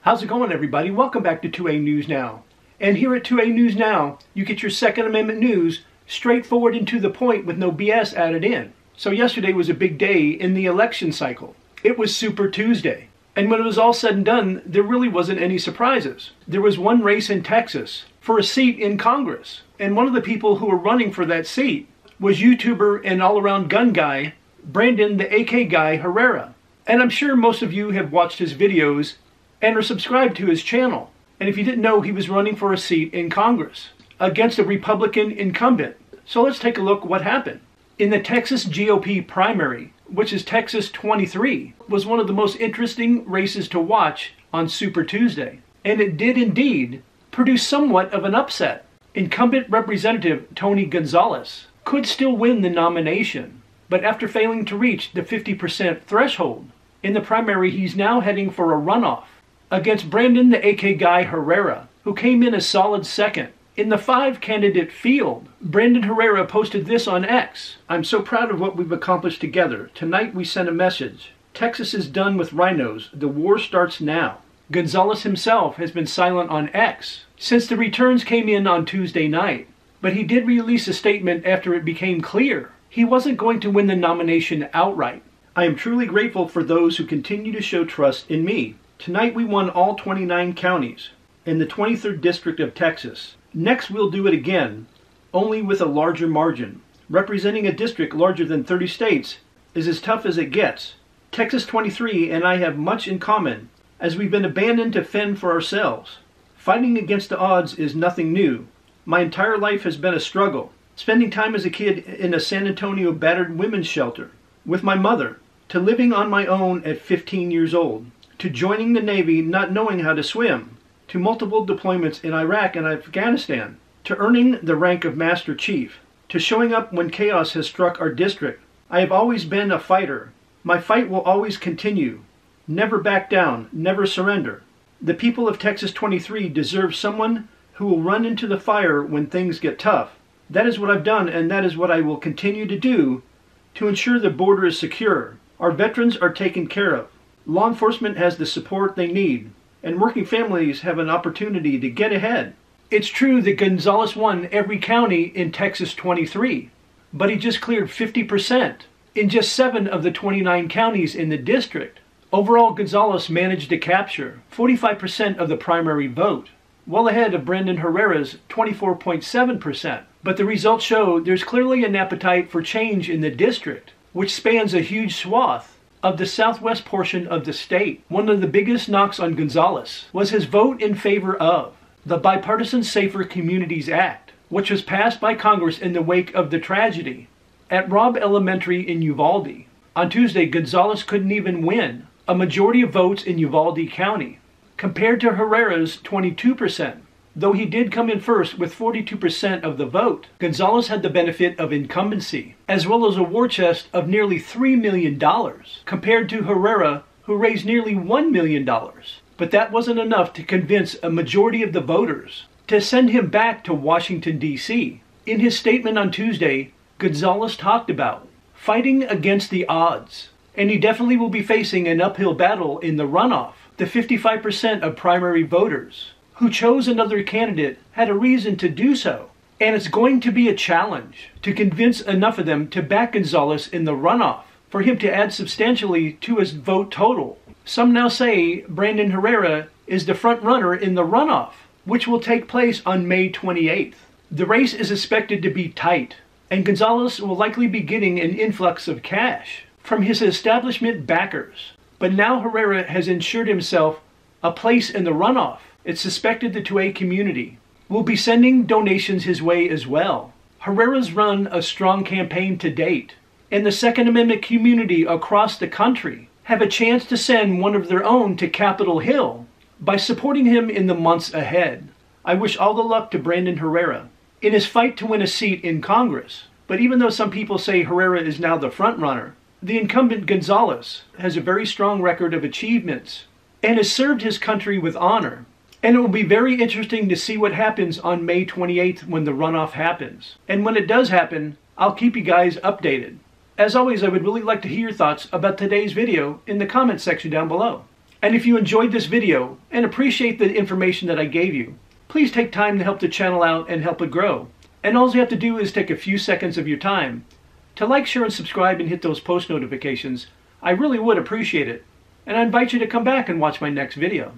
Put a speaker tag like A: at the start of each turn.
A: How's it going, everybody? Welcome back to 2A News Now. And here at 2A News Now, you get your Second Amendment news straightforward and to the point with no BS added in. So yesterday was a big day in the election cycle. It was Super Tuesday. And when it was all said and done, there really wasn't any surprises. There was one race in Texas for a seat in Congress. And one of the people who were running for that seat was YouTuber and all-around gun guy, Brandon the AK Guy Herrera. And I'm sure most of you have watched his videos and are subscribed to his channel. And if you didn't know, he was running for a seat in Congress against a Republican incumbent. So let's take a look what happened. In the Texas GOP primary, which is TX-23, was one of the most interesting races to watch on Super Tuesday. And it did indeed produce somewhat of an upset. Incumbent Representative Tony Gonzales could still win the nomination, but after failing to reach the 50% threshold in the primary, he's now heading for a runoff against Brandon the AK Guy Herrera, who came in a solid second. In the 5-candidate field, Brandon Herrera posted this on X. "I'm so proud of what we've accomplished together. Tonight we sent a message. Texas is done with rhinos. The war starts now." Gonzales himself has been silent on X since the returns came in on Tuesday night, but he did release a statement after it became clear he wasn't going to win the nomination outright. "I am truly grateful for those who continue to show trust in me. Tonight we won all 29 counties in the 23rd District of Texas. Next we'll do it again, only with a larger margin. Representing a district larger than 30 states is as tough as it gets. Texas 23 and I have much in common, as we've been abandoned to fend for ourselves. Fighting against the odds is nothing new. My entire life has been a struggle, spending time as a kid in a San Antonio battered women's shelter with my mother, to living on my own at 15 years old, to joining the Navy not knowing how to swim, to multiple deployments in Iraq and Afghanistan, to earning the rank of Master Chief, to showing up when chaos has struck our district. I have always been a fighter. My fight will always continue. Never back down, never surrender. The people of Texas 23 deserve someone who will run into the fire when things get tough. That is what I've done, and that is what I will continue to do to ensure the border is secure. Our veterans are taken care of. Law enforcement has the support they need, and working families have an opportunity to get ahead." It's true that Gonzales won every county in Texas 23, but he just cleared 50% in just 7 of the 29 counties in the district. Overall, Gonzales managed to capture 45% of the primary vote, well ahead of Brandon Herrera's 24.7%. But the results show there's clearly an appetite for change in the district, which spans a huge swath of the southwest portion of the state. One of the biggest knocks on Gonzales was his vote in favor of the Bipartisan Safer Communities Act, which was passed by Congress in the wake of the tragedy at Robb Elementary in Uvalde. On Tuesday, Gonzales couldn't even win a majority of votes in Uvalde County, compared to Herrera's 22%. Though he did come in first with 42% of the vote, Gonzales had the benefit of incumbency, as well as a war chest of nearly $3 million, compared to Herrera, who raised nearly $1 million. But that wasn't enough to convince a majority of the voters to send him back to Washington, D.C. In his statement on Tuesday, Gonzales talked about fighting against the odds, and he definitely will be facing an uphill battle in the runoff. The 55% of primary voters who chose another candidate had a reason to do so, and it's going to be a challenge to convince enough of them to back Gonzales in the runoff for him to add substantially to his vote total. Some now say Brandon Herrera is the front runner in the runoff, which will take place on May 28th. The race is expected to be tight, and Gonzales will likely be getting an influx of cash from his establishment backers. But now Herrera has ensured himself a place in the runoff. It's suspected the 2A community will be sending donations his way as well. Herrera's run a strong campaign to date, and the Second Amendment community across the country have a chance to send one of their own to Capitol Hill by supporting him in the months ahead. I wish all the luck to Brandon Herrera in his fight to win a seat in Congress. But even though some people say Herrera is now the front runner, the incumbent Gonzales has a very strong record of achievements and has served his country with honor. And it will be very interesting to see what happens on May 28th when the runoff happens. And when it does happen, I'll keep you guys updated. As always, I would really like to hear your thoughts about today's video in the comments section down below. And if you enjoyed this video and appreciate the information that I gave you, please take time to help the channel out and help it grow. And all you have to do is take a few seconds of your time to like, share, and subscribe and hit those post notifications. I really would appreciate it. And I invite you to come back and watch my next video.